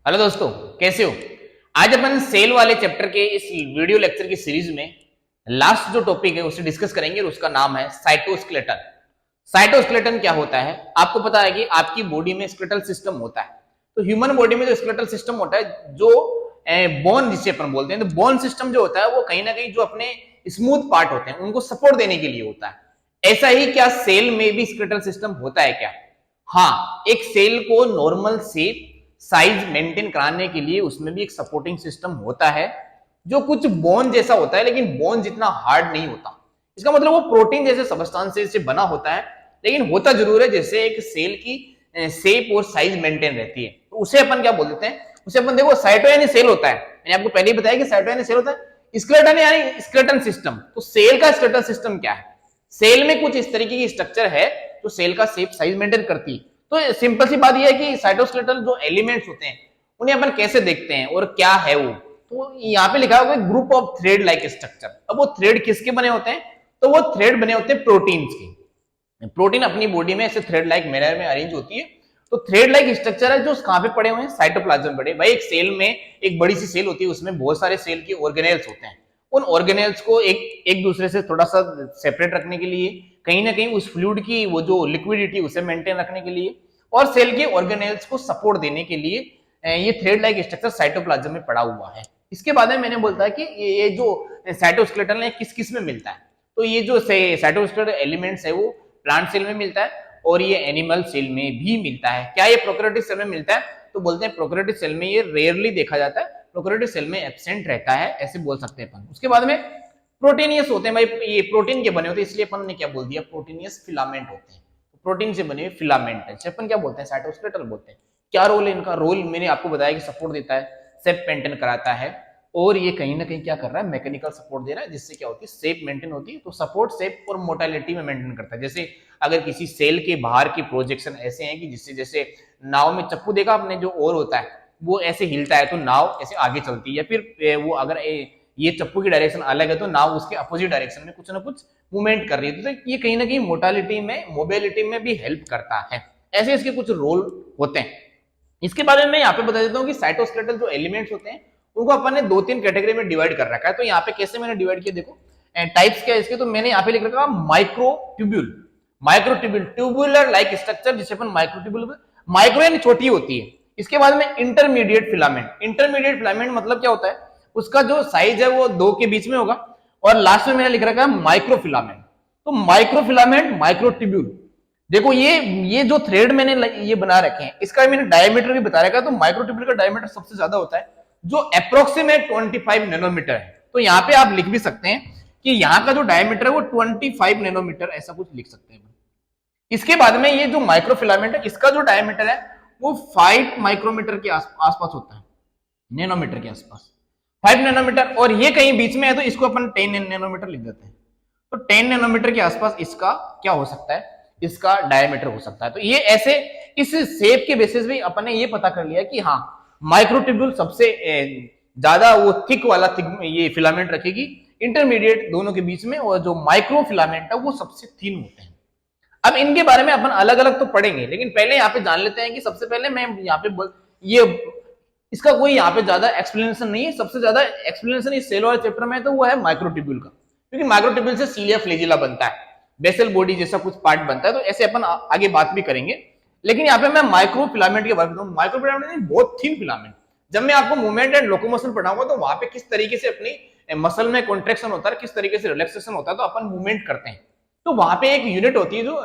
Hello दोस्तों, कैसे हो। आज अपन सेल वाले चैप्टर के इस वीडियो लेक्चर की सीरीज में लास्ट जो टॉपिक है उसे डिस्कस करेंगे और उसका नाम है साइटोस्केलेटन। साइटोस्केलेटन क्या होता है? आपको पता है कि आपकी बॉडी में स्केलेटल सिस्टम होता है। तो ह्यूमन बॉडी में जो स्केलेटल सिस्टम होता है, जो बोन जिसे अपन बोलते हैं, तो बोन सिस्टम जो होता है वो कहीं ना कहीं जो अपने स्मूथ पार्ट होते हैं उनको सपोर्ट देने के लिए होता है। ऐसा ही क्या सेल में भी स्केलेटल सिस्टम होता है क्या? हाँ, एक सेल को नॉर्मल शेप साइज मेंटेन कराने के लिए उसमें भी एक सपोर्टिंग सिस्टम होता है जो कुछ बोन जैसा होता है, लेकिन बोन जितना हार्ड नहीं होता। इसका मतलब वो प्रोटीन जैसे सबस्टांसेस से बना होता है, लेकिन होता जरूर है जैसे एक सेल की शेप और साइज मेंटेन रहती है। तो उसे अपन क्या बोल देते हैं? उसे अपन देखो साइटो यानी सेल होता है। मैंने आपको पहले ही बताया कि साइटो यानी सेल होता है। स्केलेटन यानी स्केलेटन सिस्टम। तो सेल का स्केलेटन सिस्टम क्या है? सेल में कुछ इस तरीके की स्ट्रक्चर है जो सेल का शेप साइज मेंटेन करती है। तो सिंपल सी बात यह है कि साइटोस्केलेटल जो एलिमेंट्स होते हैं उन्हें अपन कैसे देखते हैं और क्या है वो। तो यहाँ पे लिखा हुआ है group of thread like structure. अब वो थ्रेड किसके बने होते हैं? तो वो थ्रेड बने होते हैं प्रोटीन्स के। प्रोटीन अपनी बॉडी में ऐसे थ्रेड लाइक मैनर में अरेंज होती है। तो थ्रेड लाइक स्ट्रक्चर है जो कहां पे पड़े हुए हैं? साइटोप्लाज्म पड़े। भाई एक सेल में एक बड़ी सी सेल होती है, उसमें बहुत सारे सेल के ऑर्गेनेल्स होते हैं। उन ऑर्गेनेल्स को एक दूसरे से थोड़ा सा सेपरेट रखने के लिए, कहीं ना कहीं उस फ्लूइड की वो जो लिक्विडिटी उसे मेंटेन रखने के लिए, और सेल के ऑर्गेनेल्स को सपोर्ट देने के लिए ये थ्रेड लाइक स्ट्रक्चर साइटोप्लाज्म में पड़ा हुआ है। इसके बाद में मैंने बोलता है कि ये जो साइटोस्केलेटन है किस किस में मिलता है। तो ये जो साइटोस्केलेटल एलिमेंट्स है वो प्लांट सेल में मिलता है और ये एनिमल सेल में भी मिलता है। क्या ये प्रोकैरियोटिक सेल में मिलता है? तो बोलते हैं प्रोकैरियोटिक सेल में ये रेयरली देखा जाता है, प्रोकैरियोटिक सेल में एब्सेंट रहता है, ऐसे बोल सकते हैं अपन। उसके बाद में प्रोटीनियस होते हैं। भाई ये प्रोटीन के बने होते हैं, इसलिए अपन ने क्या बोल दिया? प्रोटीनियस फिलामेंट होते हैं। प्रोटीन से बने हुए फिलामेंट है, अपन क्या बोलते हैं? साइटोस्केलेटल बोलते हैं। क्या रोल है इनका? रोल मैंने आपको बताया कि सपोर्ट देता है, शेप मेंटेन कराता है, और ये कहीं ना कहीं क्या कर रहा है? मैकेनिकल सपोर्ट दे रहा है, जिससे क्या होती है? शेप मेंटेन होती है। तो सपोर्ट शेप और मोटालिटी में मेंटेन करता है। जैसे अगर किसी सेल के बाहर की प्रोजेक्शन ऐसे हैं कि जिससे, जैसे नाव में चप्पू देखा आपने, जो ओर होता है वो ऐसे हिलता है तो नाव ऐसे आगे चलती है, या फिर वो अगर ये चप्पू की डायरेक्शन अलग है तो नाव उसके अपोजिट डायरेक्शन में कुछ ना कुछ मूवमेंट कर रही है। तो ये कहीं ना कहीं मोटालिटी में, मोबिलिटी में भी हेल्प करता है। ऐसे इसके कुछ रोल होते हैं। इसके बारे में यहाँ पे बता देता हूँ कि साइटोस्केलेटल जो एलिमेंट्स होते हैं उनको अपन ने 2-3 कैटेगरी में डिवाइड कर रखा है। तो यहाँ पे कैसे मैंने डिवाइड किया देखो, टाइप्स क्या है इसके। तो मैंने यहाँ पे लिख रखा microtubule. Microtubule tubular like structure, जिसे अपन माइक्रोट्यूब्यूल, माइक्रो यानी छोटी होती है। इसके बाद में इंटरमीडिएट फिलामेंट। इंटरमीडिएट फिलामेंट मतलब क्या होता है? उसका जो साइज है वो 2 के बीच में होगा, और लास्ट में मैंने लिख रखा है माइक्रोफिलामेंट। तो माइक्रोफिलामेंट, माइक्रोट्यूब्यूल। देखो ये जो थ्रेड मैंने ये बना रखे हैं इसका मैंने डायमीटर भी बता रखा है। तो माइक्रोट्यूब्यूल का डायमीटर सबसे ज्यादा होता है, जो अप्रोक्सीमेट 25 नैनोमीटर है। तो यहाँ पे आप लिख भी सकते हैं कि यहाँ का जो डायमीटर है वो 25 नैनोमीटर, ऐसा कुछ लिख सकते हैं। इसके बाद में ये जो माइक्रोफिलामेंट है इसका जो डायमीटर है वो 5 माइक्रोमीटर के आसपास होता है, नैनोमीटर के आसपास, 5 नैनोमीटर। और ये कहीं बीच में है तो इसको अपन 10 नैनोमीटर लिख देते हैं। तो 10 नैनोमीटर के आसपास इसका क्या हो सकता है? इसका डायमीटर हो सकता है। तो ये ऐसे इस शेप के बेसिस भी अपन ने ये पता कर लिया कि हाँ, माइक्रोट्यूब्यूल सबसे ज्यादा वो थिक वाला ये फिलामेंट रखेगी, इंटरमीडिएट दोनों के बीच में, और जो माइक्रो फिलामेंट है वो सबसे थिन होते हैं। अब इनके बारे में अपन अलग अलग तो पढ़ेंगे, लेकिन पहले यहाँ पे जान लेते हैं कि सबसे पहले मैं यहाँ पे ये इसका कोई यहाँ पे ज्यादा एक्सप्लेनेशन नहीं है। सबसे ज्यादा एक्सप्लेनेशन इस सेल वाले चैप्टर में तो वो है माइक्रोट्यूब्यूल का, क्योंकि माइक्रोट्यूब्यूल से सीलिया फ्लैजिला बनता है, बेसल बॉडी जैसा कुछ पार्ट बनता है। तो ऐसे अपन आगे बात भी करेंगे, लेकिन यहाँ पे मैं माइक्रो फिलामेंट की बात करूँ। माइक्रो फिलामेंट बहुत थिन फिलामेंट। जब मैं आपको मूवमेंट एंड लोकोमोशन पढ़ाऊंगा तो वहां पे किस तरीके से अपनी मसल में कॉन्ट्रेक्शन होता है, किस तरीके से रिलैक्सेशन होता है, तो अपन मूवमेंट करते हैं। तो वहां पे एक यूनिट होती है जो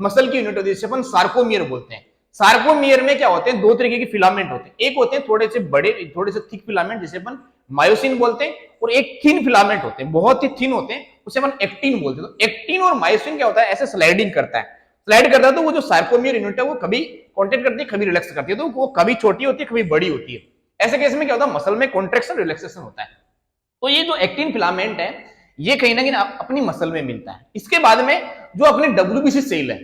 मसल की यूनिट होती है, जिसे अपन सार्कोमियर बोलते हैं। सार्कोमियर में क्या होते हैं? 2 तरीके के फिलामेंट होते हैं। एक होते हैं थोड़े से बड़े, थोड़े से थिक फिलामेंट, जिसे अपन मायोसिन बोलते हैं, और एक थिन फिलामेंट होते हैं, बहुत ही थिन होते हैं, उसे अपन एक्टिन बोलते हैं। तो एक्टिन और मायोसिन क्या होता है? ऐसे स्लाइडिंग करता है, स्लाइड करता है। तो वो जो सार्कोमियर यूनिट है वो कभी कॉन्ट्रैक्ट करती है, कभी रिलैक्स करती है। तो वो कभी छोटी होती है, कभी बड़ी होती है। ऐसे केस में क्या होता है? मसल में कॉन्ट्रैक्शन रिलैक्सेशन होता है। तो ये जो एक्टिन फिलामेंट है ये कहीं ना कहीं अपनी मसल में मिलता है। इसके बाद में जो अपनी डब्ल्यूबीसी सेल है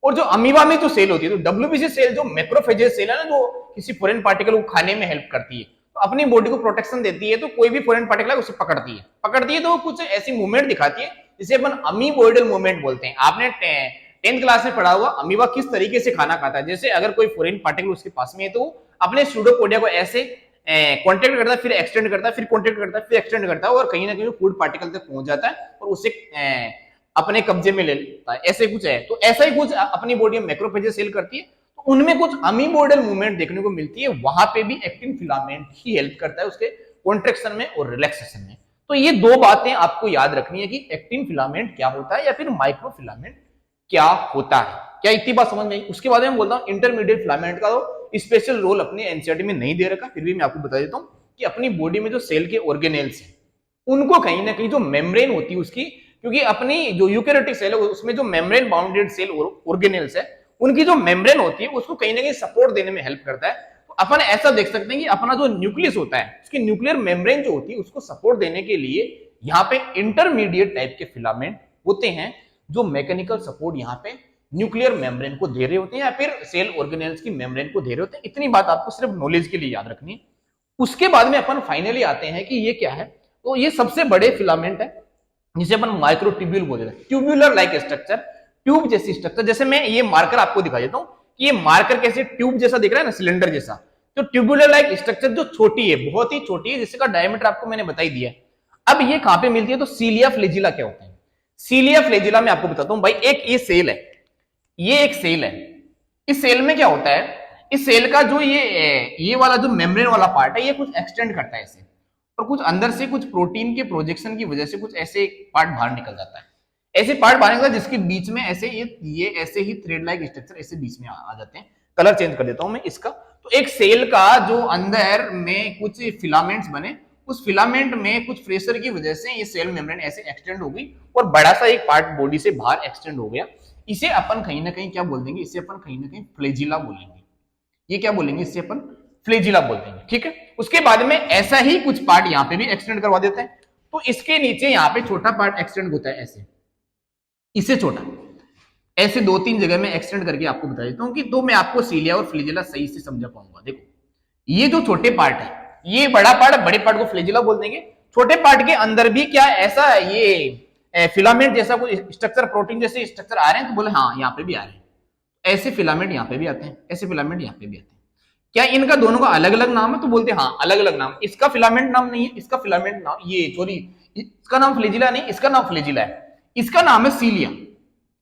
और जो अमीबा में जो सेल होती है, तो डब्ल्यूबीसी सेल जो मैक्रोफेजेस सेल है ना, जो किसी फॉरेन पार्टिकल को खाने में हेल्प करती है, तो अपनी बॉडी को प्रोटेक्शन देती है। तो कोई भी फॉरेन पार्टिकल है उसे पकड़ती है तो कुछ ऐसी मूवमेंट दिखाती है जिसे अपन अमीबोइडल मूवमेंट बोलते हैं। आपने 10th क्लास में पढ़ा हुआ अमीबा किस तरीके से खाना खाता है। जैसे अगर कोई फॉरेन पार्टिकल उसके पास में है तो अपने स्यूडोपोडिया को ऐसे कॉन्टेक्ट करता है, फिर एक्सटेंड करता है, फिर कॉन्टेक्ट करता है, फिर एक्सटेंड करता है और कहीं ना कहीं फूड पार्टिकल तक पहुंच जाता है और उसे अपने कब्जे में ले लेता है। ऐसे कुछ है। तो ऐसा ही कुछ अपनी बॉडी में मैक्रोफेजेस सेल करती है, तो उनमें कुछ अमीबोइडल मूवमेंट देखने को मिलती है, वहां पे भी एक्टिन फिलामेंट ही हेल्प करता है उसके कॉन्ट्रेक्शन में और रिलैक्सेशन में। तो ये दो बातें आपको याद रखनी है कि एक्टिन फिलामेंट क्या होता है या फिर माइक्रोफिलामेंट क्या होता है। क्या इतनी बात समझ में आई? उसके बाद में बोलता हूँ इंटरमीडिएट फिलामेंट का तो स्पेशल रोल अपने एनसीईआरटी में नहीं दे रखा, फिर भी मैं आपको बता देता हूँ कि अपनी बॉडी में जो सेल के ऑर्गेनेल्स हैं उनको कहीं ना कहीं जो मेम्ब्रेन होती है उसकी, क्योंकि अपनी जो यूकैरियोटिक सेल है उसमें जो मेम्ब्रेन बाउंडेड सेल ऑर्गेनेल्स है उनकी जो मेम्ब्रेन होती है उसको कहीं ना कहीं सपोर्ट देने में हेल्प करता है। तो अपन ऐसा देख सकते हैं कि अपना जो न्यूक्लियस होता है उसकी न्यूक्लियर मेम्ब्रेन जो होती है उसको सपोर्ट देने के लिए यहाँ पे इंटरमीडिएट टाइप के फिलामेंट होते हैं जो मैकेनिकल सपोर्ट यहाँ पे न्यूक्लियर मेम्ब्रेन को दे रहे होते हैं या फिर सेल ऑर्गेनेल्स की मेम्ब्रेन को दे रहे होते हैं। इतनी बात आपको सिर्फ नॉलेज के लिए याद रखनी है। उसके बाद में अपन फाइनली आते हैं कि ये क्या है। तो ये सबसे बड़े फिलामेंट है जिसे अपन माइक्रोट्यूब्यूल बोलते हैं, ट्यूब्यूलर लाइक स्ट्रक्चर, ट्यूब जैसी स्ट्रक्चर। जैसे मैं ये मार्कर आपको दिखा देता हूँ कि ये मार्कर कैसे ट्यूब जैसा दिख रहा है ना, सिलेंडर जैसा। तो ट्यूब्यूलर लाइक स्ट्रक्चर जो छोटी है, बहुत ही छोटी है, जिसका डायमीटर आपको मैंने बता ही दिया। अब ये कहां पे मिलती है? तो सीलिया फ्लेजिला क्या होते हैं? सीलिया फ्लेजिला में आपको बताता हूं भाई। एक ये सेल है, ये एक सेल है। इस सेल में क्या होता है? इस सेल का जो ये वाला जो मेम्ब्रेन वाला पार्ट है ये कुछ एक्सटेंड करता है इसे, और कुछ अंदर से कुछ प्रोटीन के प्रोजेक्शन की वजह से कुछ ऐसे पार्ट बाहर निकल जाता है। ऐसे पार्ट बाहर निकलता है जिसके बीच में ऐसे ये ऐसे ही थ्रेड लाइक स्ट्रक्चर ऐसे बीच में आ जाते हैं। कलर चेंज कर देता हूं मैं इसका। तो एक सेल का जो अंदर में कुछ फिलामेंट्स बने, उस फिलामेंट में कुछ प्रेशर की वजह से ये सेल मेम्ब्रेन ऐसे एक्सटेंड हो गई और बड़ा सा एक पार्ट बॉडी से बाहर एक्सटेंड हो गया। इसे अपन कहीं ना कहीं क्या बोल देंगे? इसे अपन कहीं ना कहीं फ्लेजिला बोलेंगे। ये क्या बोलेंगे? इसे अपन फ्लेजिला बोल देंगे, ठीक है। उसके बाद में ऐसा ही कुछ पार्ट यहाँ पे भी एक्सटेंड करवा देते हैं। तो इसके नीचे यहाँ पे छोटा पार्ट एक्सटेंड होता है ऐसे, इससे छोटा, ऐसे दो तीन जगह में एक्सटेंड करके आपको बता देता हूँ कि तो मैं आपको सीलिया और फ्लेजिला सही से समझा पाऊंगा। देखो ये जो छोटे पार्ट है, ये बड़ा पार्ट, बड़े पार्ट को फ्लेजिला बोल देंगे। छोटे पार्ट के अंदर भी क्या ऐसा ये फिलामेंट जैसा कोई स्ट्रक्चर, प्रोटीन जैसे स्ट्रक्चर आ रहे हैं? तो बोले हाँ यहाँ पे भी आ रहे हैं। ऐसे फिलामेंट यहाँ पे भी आते हैं, ऐसे फिलामेंट यहाँ पे भी आते हैं। क्या इनका दोनों का अलग अलग नाम है? तो बोलते हैं हाँ अलग अलग नाम। इसका फिलामेंट नाम नहीं है, इसका फिलामेंट नाम, ये सॉरी, इसका नाम फ्लेजिला नहीं, इसका नाम फ्लेजिला है, इसका नाम है सीलिया।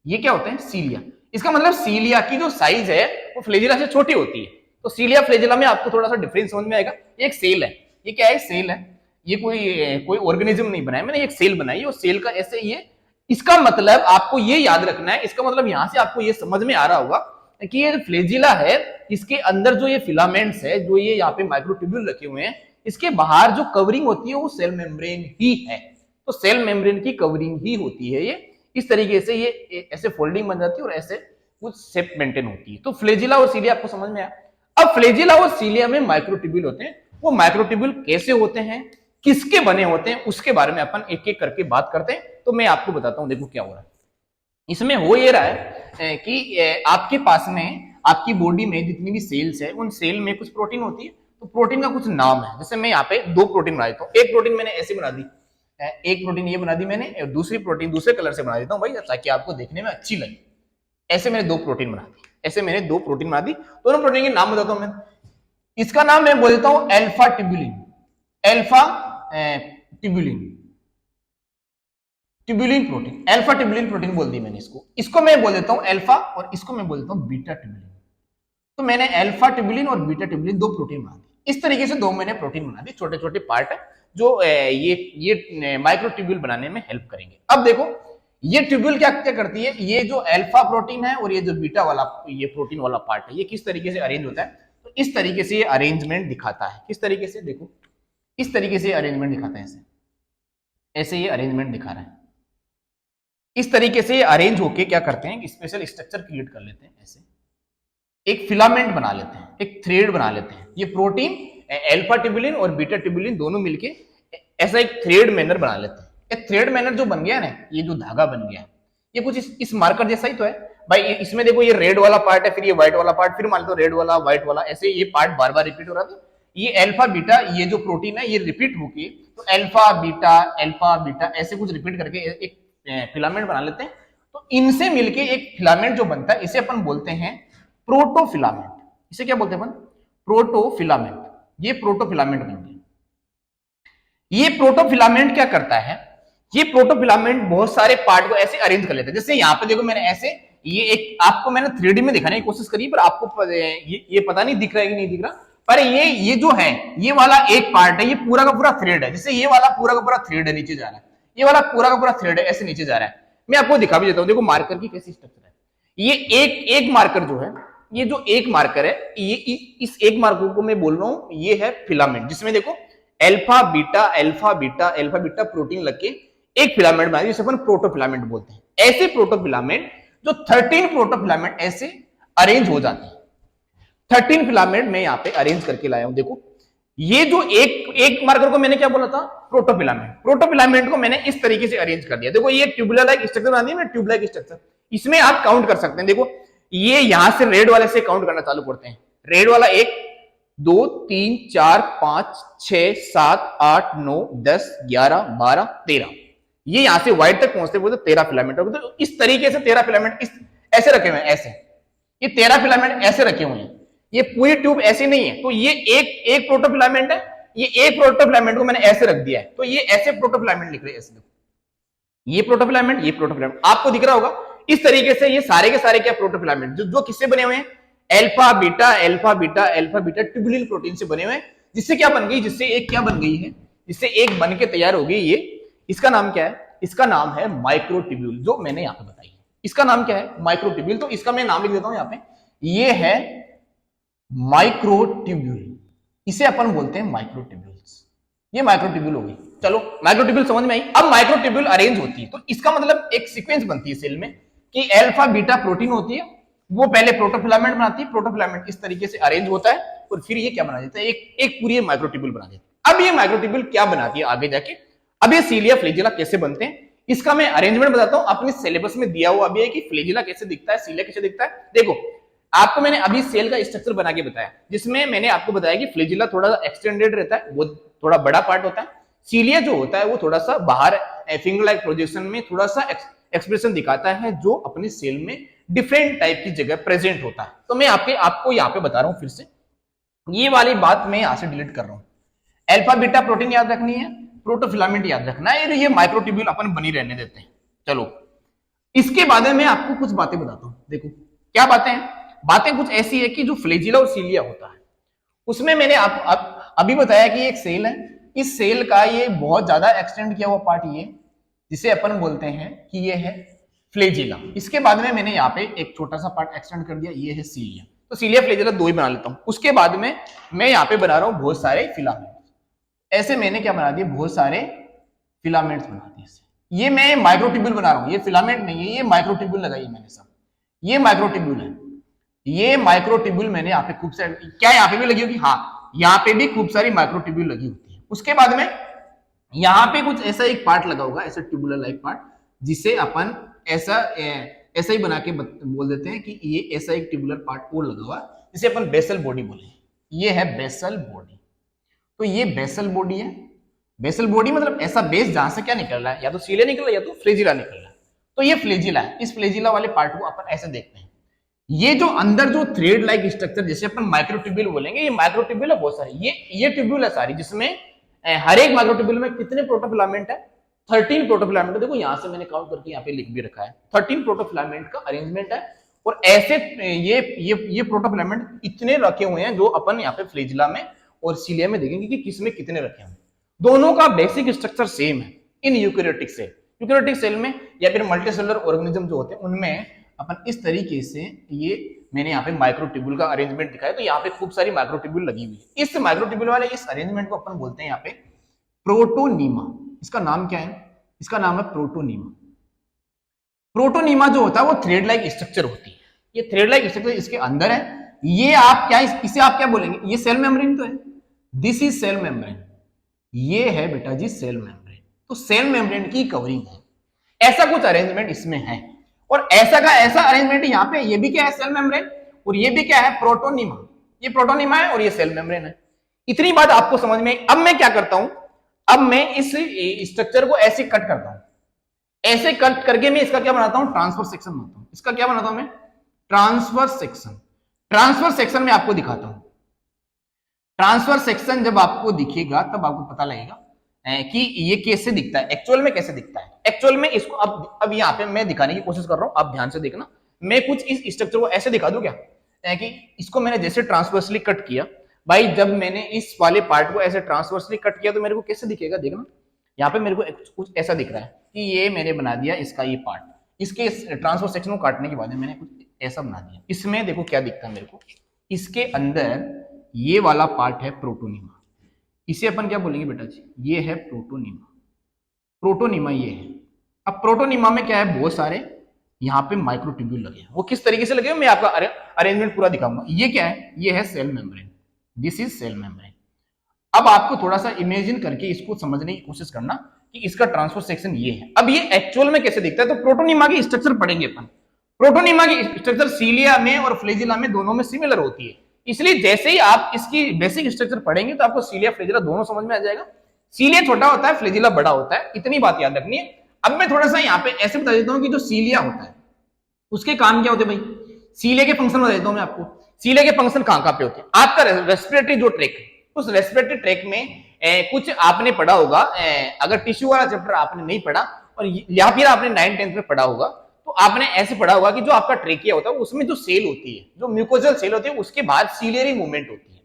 ये क्या होता है? सीलिया। इसका मतलब सीलिया की जो साइज है वो फ्लेजिला से छोटी होती है। तो सीलिया फ्लेजिला में आपको थोड़ा सा डिफरेंस समझ में आएगा। एक सेल है, ये क्या है? सेल है। ये कोई ऑर्गेनिज्म नहीं बनाया मैंने, एक सेल बनाई और सेल का ऐसे ये, इसका मतलब आपको ये याद रखना है। इसका मतलब यहां से आपको ये समझ में आ रहा होगा कि ये फ्लेजिला है, इसके अंदर जो ये फिलामेंट्स है, जो ये यहाँ पे माइक्रोट्यूब्यूल रखे हुए हैं, इसके बाहर जो कवरिंग होती है वो सेल मेम्ब्रेन ही है। तो सेल मेम्ब्रेन की कवरिंग ही होती है ये। इस तरीके से ये ऐसे फोल्डिंग बन जाती है और ऐसे कुछ शेप मेंटेन होती है। तो फ्लेजिला और सीलिया आपको समझ में आया। अब फ्लेजिला और सीलिया में माइक्रोट्यूब्यूल होते हैं। वो माइक्रोट्यूब्यूल कैसे होते हैं, किसके बने होते हैं, उसके बारे में अपन एक एक करके बात करते हैं। तो मैं आपको बताता हूं, देखो क्या हो रहा है इसमें। हो ये रहा है कि आपके पास में, आपकी बॉडी में जितनी भी सेल्स है, उन सेल में कुछ प्रोटीन होती है। तो प्रोटीन का कुछ नाम है। जैसे मैं यहाँ पे दो प्रोटीन बना देता हूँ। एक प्रोटीन मैंने ऐसे बना दी, एक प्रोटीन ये बना दी मैंने, और दूसरी प्रोटीन दूसरे कलर से बना देता हूँ भाई, ताकि आपको देखने में अच्छी लगे। ऐसे मैंने दो प्रोटीन बना दी, ऐसे मैंने दो प्रोटीन बना दी। दोनों प्रोटीन के नाम बताता हूँ मैं। इसका नाम मैं बोल देता हूँ alpha tubulin, alpha tubulin, tubulin protein, alpha tubulin protein बोल दी मैंने इसको। इसको मैं बोल देता हूँ अल्फा और इसको मैं बोल देता हूँ बीटा ट्यूबुलिन। तो मैंने अल्फा ट्यूबुलिन और बीटा ट्यूबुलिन दो प्रोटीन बना दी। इस तरीके से दो मैंने प्रोटीन बना दी, छोटे छोटे पार्ट है जो ये माइक्रोट्यूब्यूल बनाने में हेल्प करेंगे। अब देखो ये ट्यूब्यूल क्या क्या करती है, ये जो अल्फा प्रोटीन है और ये जो बीटा वाला ये प्रोटीन वाला पार्ट है, ये किस तरीके से अरेंज होता है। तो इस तरीके से ये अरेंजमेंट दिखाता है। किस तरीके से? देखो इस तरीके से अरेंजमेंट दिखाता है, ऐसे ये अरेंजमेंट दिखा रहा है। इस तरीके से अरेंज होके क्या करते हैं, स्पेशल स्ट्रक्चर क्रिएट कर लेते हैं। ऐसे एक फिलामेंट बना लेते हैं, एक थ्रेड बना लेते हैं। ये प्रोटीन अल्फा ट्यूबुलिन और बीटा ट्यूबुलिन दोनों मिलके ऐसा एक थ्रेड मैनर बना लेते हैं। एक थ्रेड मैनर जो बन गया ना, ये जो धागा बन गया, ये कुछ इस मार्कर जैसा ही तो है भाई। इसमें देखो ये रेड वाला पार्ट है, फिर ये व्हाइट वाला पार्ट, फिर मान लो रेड वाला व्हाइट वाला, ऐसे ये पार्ट बार बार रिपीट हो रहा था। ये अल्फा बीटा, ये जो प्रोटीन है ये रिपीट होके, तो अल्फा बीटा ऐसे कुछ रिपीट करके एक फिलामेंट बना लेते हैं। तो इनसे मिलके एक फिलामेंट जो बनता है, इसे अपन बोलते हैं प्रोटोफिलामेंट। इसे क्या बोलते हैं अपन? प्रोटोफिलामेंट, ये प्रोटोफिलामेंट बन गया। ये प्रोटोफिलामेंट क्या करता है, ये प्रोटोफिलामेंट बहुत सारे पार्ट को ऐसे अरेंज कर लेता है। जैसे यहाँ पे देखो मैंने ऐसे, ये एक आपको मैंने 3D में दिखाने की कोशिश करी, पर आपको ये पता नहीं दिख रहा है कि नहीं दिख रहा, पर ये जो है ये वाला एक पार्ट है, ये पूरा का पूरा थ्रेड है। जैसे ये वाला पूरा का पूरा थ्रेड है, नीचे जा रहा है, ये वाला पूरा का पूरा थ्रेड है, ऐसे नीचे जा रहा है। मैं आपको दिखा भी देता हूँ, देखो मार्कर की कैसी स्ट्रक्चर है। ये एक मार्कर जो है, ये जो एक मार्कर है, ये इस एक मार्कर को मैं बोल रहा हूं ये है फिलामेंट, जिसमें देखो alpha beta alpha beta alpha beta protein लग के एक फिलामेंट बना, जिसे अपन प्रोटोफिलामेंट बोलते हैं। ऐसे प्रोटोफिलामेंट जो 13 प्रोटोफिलामेंट ऐसे अरेंज हो जाते हैं। 13 फिलामेंट मैं यहाँ पे अरेंज करके लाया हूं। देखो ये जो एक मार्कर को मैंने क्या बोला था, प्रोटोफिलामेंट। प्रोटोफिलामेंट को मैंने इस तरीके से अरेंज कर दिया। देखो ये ट्यूबुलर लाइक स्ट्रक्चर बना दिया, ट्यूब लाइक स्ट्रक्चर। इसमें आप काउंट कर सकते हैं। देखो ये यहां से रेड वाले से काउंट करना चालू करते हैं। रेड वाला 1 2 3 4 5 6 7 8 9 10 11 12 13, ये यहां से व्हाइट तक पहुंचते पहुंचते 13 फिलामेंट हो गए। तो इस तरीके से 13 फिलामेंट ऐसे रखे हुए हैं, ऐसे ये 13 फिलामेंट ऐसे रखे हुए हैं। ये पूरी ट्यूब ऐसी नहीं है। तो ये एक प्रोटोफिलामेंट है, ये एक प्रोटोफिलामेंट को मैंने ऐसे रख दिया है, तो ये ऐसे प्रोटोफिलामेंट लिख रहे हैं। ऐसे देखो ये प्रोटोफिलामेंट, ये प्रोटोफिलामेंट आपको दिख रहा होगा। इस तरीके से ये सारे के सारे क्या प्रोटोफिलामेंट जो किससे बने हुए हैं, alpha beta alpha beta alpha beta tubulin protein से बने हुए हैं। जिससे क्या बन गई, जिससे एक क्या बन गई है, जिससे एक बन के तैयार हो गई। ये इसका नाम क्या है, इसका नाम है माइक्रोट्यूब्यूल, जो मैंने यहां पे बताई है। इसका नाम क्या है, माइक्रोट्यूब्यूल। तो इसका मैं नाम लिख देता हूं यहां पे, ये है माइक्रोट्यूब्यूल। इसे अपन बोलते हैं माइक्रोट्यूब्यूल्स। ये माइक्रोट्यूब्यूल होगी। चलो माइक्रोट्यूब्यूल समझ में आई। अब माइक्रोट्यूब्यूल अरेंज होती है, तो इसका मतलब एक सीक्वेंस बनती है सेल में कि अल्फा बीटा प्रोटीन होती है, वो पहले प्रोटोफिलामेंट बनाती है। प्रोटोफिलामेंट इस तरीके से अरेंज होता है और फिर ये क्या बना देता है, एक पूरी माइक्रोट्यूब्यूल बना देता है। अब ये माइक्रोट्यूब्यूल क्या बनाती है आगे जाके, अब ये सीलिया फ्लैजिला कैसे बनते हैं, इसका मैं अरेंजमेंट बताता हूं। अपने सिलेबस में दिया हुआ भी है कि फ्लैजिला कैसे दिखता है, सीलिया कैसे दिखता है। देखो आपको मैंने अभी सेल का स्ट्रक्चर बना के बताया, जिसमें मैंने आपको बताया कि फ्लैजिला थोड़ा सा एक्सटेंडेड रहता है, वो थोड़ा बड़ा पार्ट होता है। सीलिया जो होता है वो थोड़ा सा बाहर फिंगर लाइक प्रोजेक्शन में थोड़ा सा एक्सप्रेशन दिखाता है, जो अपने सेल में डिफरेंट टाइप की जगह प्रेजेंट होता है। तो मैं आपको यहाँ पे बता रहा हूं फिर से, ये वाली बात मैं यहां से डिलीट कर रहा हूं। अल्फा बीटा प्रोटीन याद रखनी है, प्रोटोफिलामेंट याद रखना है, ये माइक्रोट्यूब्यूल अपन बनी रहने देते हैं। चलो इसके बाद में मैं आपको कुछ बातें बताता हूं। देखो क्या बातें हैं, बातें कुछ ऐसी है कि जो फ्लैजिला और सीलिया होता है, उसमें मैंने अभी बताया कि एक सेल है। इस सेल का ये बहुत ज्यादा एक्सटेंड किया हुआ पार्ट, ये जिसे अपन बोलते हैं कि ये है फ्लैजिला। इसके बाद में मैंने यहाँ पे एक छोटा सा पार्ट एक्सटेंड कर दिया, ये है सीलिया। तो सीलिया फ्लैजिला दो ही बना लेता हूं। उसके बाद में मैं यहाँ पे बना रहा हूं बहुत सारे फिलामेंट। ऐसे मैंने क्या बना दिए, बहुत सारे फिलामेंट्स बना दिए। ये मैं माइक्रोट्यूब्यूल बना रहा हूं, ये फिलामेंट नहीं है, ये माइक्रोट्यूब्यूल लगाई मैंने सब। ये माइक्रोट्यूब्यूल है, ये माइक्रोट्यूब्यूल मैंने यहाँ पे खूब सारी, क्या यहाँ पे भी लगी होगी, हाँ यहाँ पे भी खूब सारी माइक्रोट्यूब्यूल लगी होती है। उसके बाद में यहाँ पे कुछ ऐसा एक पार्ट लगा होगा, ऐसा ट्यूबुलर लाइक पार्ट, जिसे अपन ऐसा ही बना के बोल देते हैं कि ये ऐसा एक ट्यूबुलर पार्ट और लगा हुआ, जिसे अपन बेसल बॉडी बोले। ये है बेसल बॉडी। तो ये बेसल बॉडी है। बेसल बॉडी मतलब ऐसा बेस जहां से क्या निकल रहा है, या तो सीलिया निकल रहा है या तो फ्लैजिला निकल रहा है। तो ये फ्लैजिला है। इस फ्लैजिला वाले पार्ट को अपन ऐसे देखते हैं। ये जो अंदर जो थ्रेड लाइक स्ट्रक्चर, जैसे अपन माइक्रोट्यूब्यूल बोलेंगे, ये माइक्रोट्यूब्यूल है बहुत सारी, ये ट्यूब्यूल है सारी, जिसमें हर एक माइक्रोट्यूब्यूल में कितने प्रोटोफिलामेंट है, 13 प्रोटोफिलामेंट। देखो यहां से मैंने काउंट करके यहाँ पे लिख भी रखा है, 13 प्रोटोफिलामेंट का अरेंजमेंट है। और ऐसे ये प्रोटोफिलामेंट इतने रखे हुए हैं, जो अपन यहाँ पे फ्लैजिला में और सीलिया में देखेंगे कि किसमें कितने रखे हुए। दोनों का बेसिक स्ट्रक्चर सेम है in eukaryotic cell. Eukaryotic cell में या फिर मल्टीसेलुलर ऑर्गेनिज्म जो होते हैं, उनमें अपन इस तरीके से, ये मैंने यहाँ पे माइक्रोट्यूब्यूल का अरेंजमेंट दिखाया। तो यहाँ पे खूब सारी माइक्रोट्यूब्यूल लगी हुई है। इस माइक्रोट्यूब्यूल वाले इस अरेंजमेंट को अपन बोलते हैं यहाँ पे प्रोटोनीमा। इसका नाम क्या है, इसका नाम है प्रोटोनीमा। प्रोटोनीमा जो होता है वो थ्रेड लाइक स्ट्रक्चर होती है। ये थ्रेड लाइक स्ट्रक्चर इसके अंदर है। ये आप क्या, इसे आप क्या बोलेंगे, ये सेल मेम्ब्रेन तो है, दिस इज सेल मेम्ब्रेन। ये है बेटा जी सेल मेम्ब्रेन। तो सेल मेम्ब्रेन की कवरिंग है, ऐसा कुछ अरेंजमेंट इसमें है। और ऐसा का ऐसा अरेंजमेंट यहाँ पे, ये भी क्या है, सेल मेम्ब्रेन, और ये भी क्या है, प्रोटोनीमा। ये प्रोटोनीमा है और ये सेल मेम्ब्रेन है। इतनी बात आपको समझ में। अब मैं क्या करता हूं, अब मैं इस स्ट्रक्चर को ऐसे कट करता हूं। ऐसे कट करके मैं इसका क्या बनाता हूं, ट्रांसफर सेक्शन बनाता हूं। इसका क्या बनाता हूं मैं, ट्रांसफर सेक्शन। ट्रांसफर सेक्शन में आपको दिखाता हूं। ट्रांसफर सेक्शन जब आपको दिखेगा तब आपको पता लगेगा कि ये कैसे दिखता है, एक्चुअल में कैसे दिखता है। एक्चुअल में इसको अब यहाँ पे मैं दिखाने की कोशिश कर रहा हूँ, आप ध्यान से देखना। मैं कुछ इस स्ट्रक्चर को ऐसे दिखा दूं क्या, कि इसको मैंने जैसे ट्रांसवर्सली कट किया भाई, जब मैंने इस वाले पार्ट को ऐसे ट्रांसवर्सली कट किया तो मेरे को कैसे दिखेगा, देखना यहाँ पे मेरे को कुछ ऐसा दिख रहा है कि ये मैंने बना दिया इसका ये पार्ट, इसके ट्रांसफर सेक्शन को काटने के बाद मैंने कुछ ऐसा बना दिया। इसमें देखो क्या दिखता है मेरे को, इसके अंदर ये वाला पार्ट है प्रोटोनिमा, इसे अपन क्या बोलेंगे बेटा जी, ये है प्रोटोनिमा। प्रोटोनिमा ये है। अब प्रोटोनिमा में क्या है, बहुत सारे यहाँ पे माइक्रोट्यूब्यूल लगे हैं। वो किस तरीके से लगे हैं मैं आपका अरेंजमेंट पूरा दिखाऊंगा। ये क्या है, ये है cell membrane, this is cell membrane. अब आपको थोड़ा सा इमेजिन करके इसको समझने की कोशिश करना कि इसका ट्रांसफर सेक्शन ये है। अब ये एक्चुअल में कैसे दिखता है, तो प्रोटोनिमा की स्ट्रक्चर पढ़ेंगे अपन। प्रोटोनिमा की स्ट्रक्चर सीलिया में और फ्लेजिला में दोनों में सिमिलर होती है, इसलिए जैसे ही आप इसकी बेसिक स्ट्रक्चर पढ़ेंगे तो आपको सीलिया फ्लेजिला दोनों समझ में आ जाएगा। सीलिया छोटा होता है, फ्लेजिला बड़ा होता है, इतनी बात याद रखनी है। अब मैं थोड़ा सा यहाँ पे ऐसे बता देता हूँ कि जो सीलिया होता है उसके काम क्या होते हैं भाई, सीलिया के फंक्शन बता देता हूँ मैं आपको। सीलिया के फंक्शन कहाँ कहाँ पे होते हैं, आपका रेस्पिरेटरी जो ट्रैक है, उस रेस्पिरेटरी ट्रैक में कुछ आपने पढ़ा होगा, अगर टिश्यू वाला चैप्टर आपने नहीं पढ़ा और या फिर आपने 9th-10th में पढ़ा होगा, तो आपने ऐसे पढ़ा होगा कि जो आपका ट्रेकिया होता है उसमें जो सेल होती है, जो म्यूकोजल सेल होती है, उसके बाद सीलियरी मूवमेंट होती है।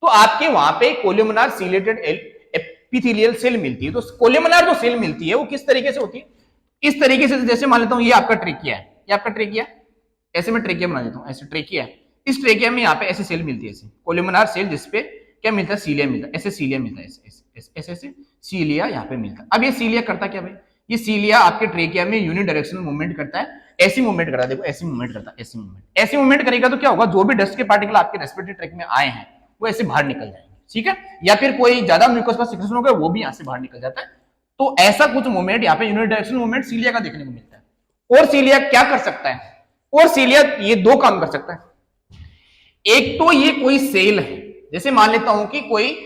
तो आपके वहां पे कोल्यूमिनार सीलेटेड एपिथेलियल सेल मिलती है। तो कोल्यूमिनार जो सेल मिलती है वो किस तरीके से होती है, इस तरीके से। जैसे मान लेता हूं ये आपका ट्रेकिया है, ये आपका ट्रेकिया, ऐसे मैं ट्रेकिया बना देता हूं, ऐसे ट्रेकिया है। इस ट्रेकिया में यहाँ पे ऐसे सेल मिलती है, ऐसे कोल्यूमिनार सेल, जिसपे क्या मिलता है, सीलिया मिलता है, ऐसे सीलिया मिलता है, ऐसे ऐसे सीलिया यहाँ पे मिलता है। अब ये सीलिया करता क्या भाई, ये सीलिया आपके ट्रेकिया में यूनिडायरेक्शनल मूवमेंट करता है, ऐसी मूवमेंट करता है, देखो ऐसी मूवमेंट करता है, ऐसी मूवमेंट करेगा तो क्या होगा, जो भी डस्ट के पार्टिकल आपके रेस्पिरेटरी ट्रैक में आए हैं वो ऐसे बाहर निकल जाएंगे, ठीक है। या फिर कोई ज्यादा म्यूकस का सिक्रेशन हो गया वो भी यहाँ से बाहर निकल जाता है। तो ऐसा कुछ मूवमेंट यहाँ पे यूनिडायरेक्शनल मूवमेंट सीलिया का देखने को मिलता है। और सीलिया क्या कर सकता है, और सीलिया ये दो काम कर सकता है। एक तो ये कोई सेल है, जैसे मान लेता हूं कि कोई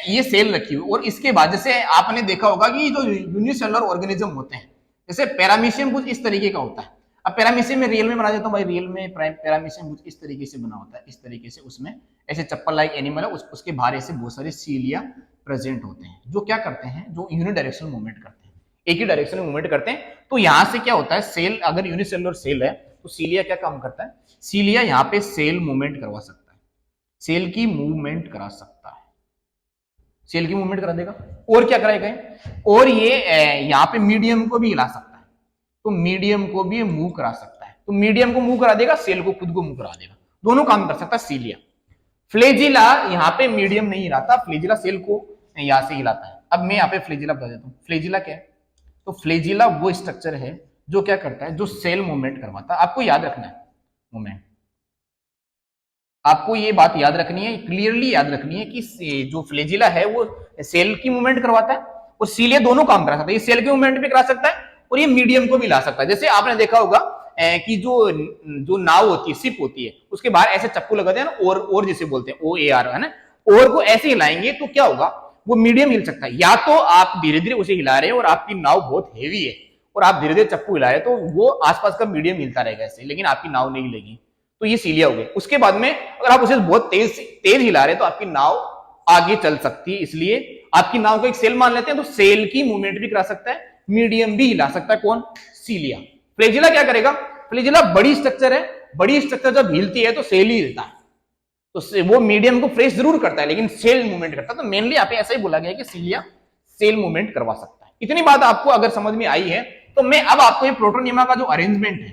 ये सेल रखी हुई, और इसके बाद जैसे आपने देखा होगा कि जो यूनिसेलुलर ऑर्गेनिज्म होते हैं, जैसे पैरामीशियम कुछ इस तरीके का होता है। अब पैरामीशियम में रियल में बना देता हूं भाई, रियल में पैरामीशियम कुछ इस तरीके से बना होता है, इस तरीके से। उसमें ऐसे चप्पल लाइक एनिमल है, उसके बाहर ऐसे बहुत सारे सीलिया प्रेजेंट होते हैं, जो क्या करते हैं, जो यूनिडायरेक्शनल मूवमेंट करते हैं, एक ही डायरेक्शन में मूवमेंट करते हैं। तो यहां से क्या होता है, सेल अगर यूनिसेलुलर सेल है तो सीलिया क्या काम करता है, सीलिया यहाँ पे सेल मूवमेंट करवा सकता है, सेल की मूवमेंट करा सकता है, सेल की मूवमेंट करा देगा। और क्या कराएगा, और ये यहाँ पे मीडियम को भी हिला सकता है, तो मीडियम को भी मूव करा सकता है, तो मीडियम को मूव करा देगा, सेल को खुद को मूव करा देगा, दोनों काम कर सकता है सीलिया। फ्लेजिला यहाँ पे मीडियम नहीं हिलाता, फ्लेजिला सेल को यहां से हिलाता है। अब मैं यहाँ पे फ्लेजिला बता देता हूँ, फ्लेजिला क्या है, तो फ्लेजिला वो स्ट्रक्चर है जो क्या करता है, जो सेल मूवमेंट करवाता है। आपको याद रखना है मूवमेंट, आपको ये बात याद रखनी है, क्लियरली याद रखनी है कि जो फ्लेजिला है वो सेल की मूवमेंट करवाता है और सीलिया दोनों काम करा सकता है। ये सेल की मूवमेंट भी करा सकता है और ये मीडियम को भी ला सकता है। जैसे आपने देखा होगा कि जो नाव होती है, शिप होती है, उसके बाहर ऐसे चप्पू लगाते हैं ना, और जिसे बोलते हैं OAR, है ना, और को ऐसे हिलाएंगे तो क्या होगा, वो मीडियम हिल सकता है। या तो आप धीरे धीरे उसे हिला रहे हैं और आपकी नाव बहुत हेवी है और आप धीरे धीरे चप्पू हिला रहे हैं, तो वो आसपास का मीडियम हिलता रहेगा ऐसे, लेकिन आपकी नाव नहीं हिलेगी, तो ये सीलिया हो गई। उसके बाद में अगर आप उसे बहुत तेज हिला रहे हैं तो आपकी नाव आगे चल सकती है, इसलिए आपकी नाव को एक सेल मान लेते हैं, तो सेल की मूवमेंट भी करा सकता है, मीडियम भी हिला सकता है, कौन, सीलिया। फ्लेजिला क्या करेगा, फ्लेजिला बड़ी स्ट्रक्चर है, बड़ी स्ट्रक्चर जब हिलती है तो सेल ही हिलता है, तो वो मीडियम को फ्रेश जरूर करता है लेकिन सेल मूवमेंट करता है। तो मेनली यहाँ पे ऐसा ही बोला गया है कि सीलिया सेल मूवमेंट करवा सकता है। इतनी बात आपको अगर समझ में आई है तो मैं अब आपको ये प्रोटोनिमा का जो अरेंजमेंट है,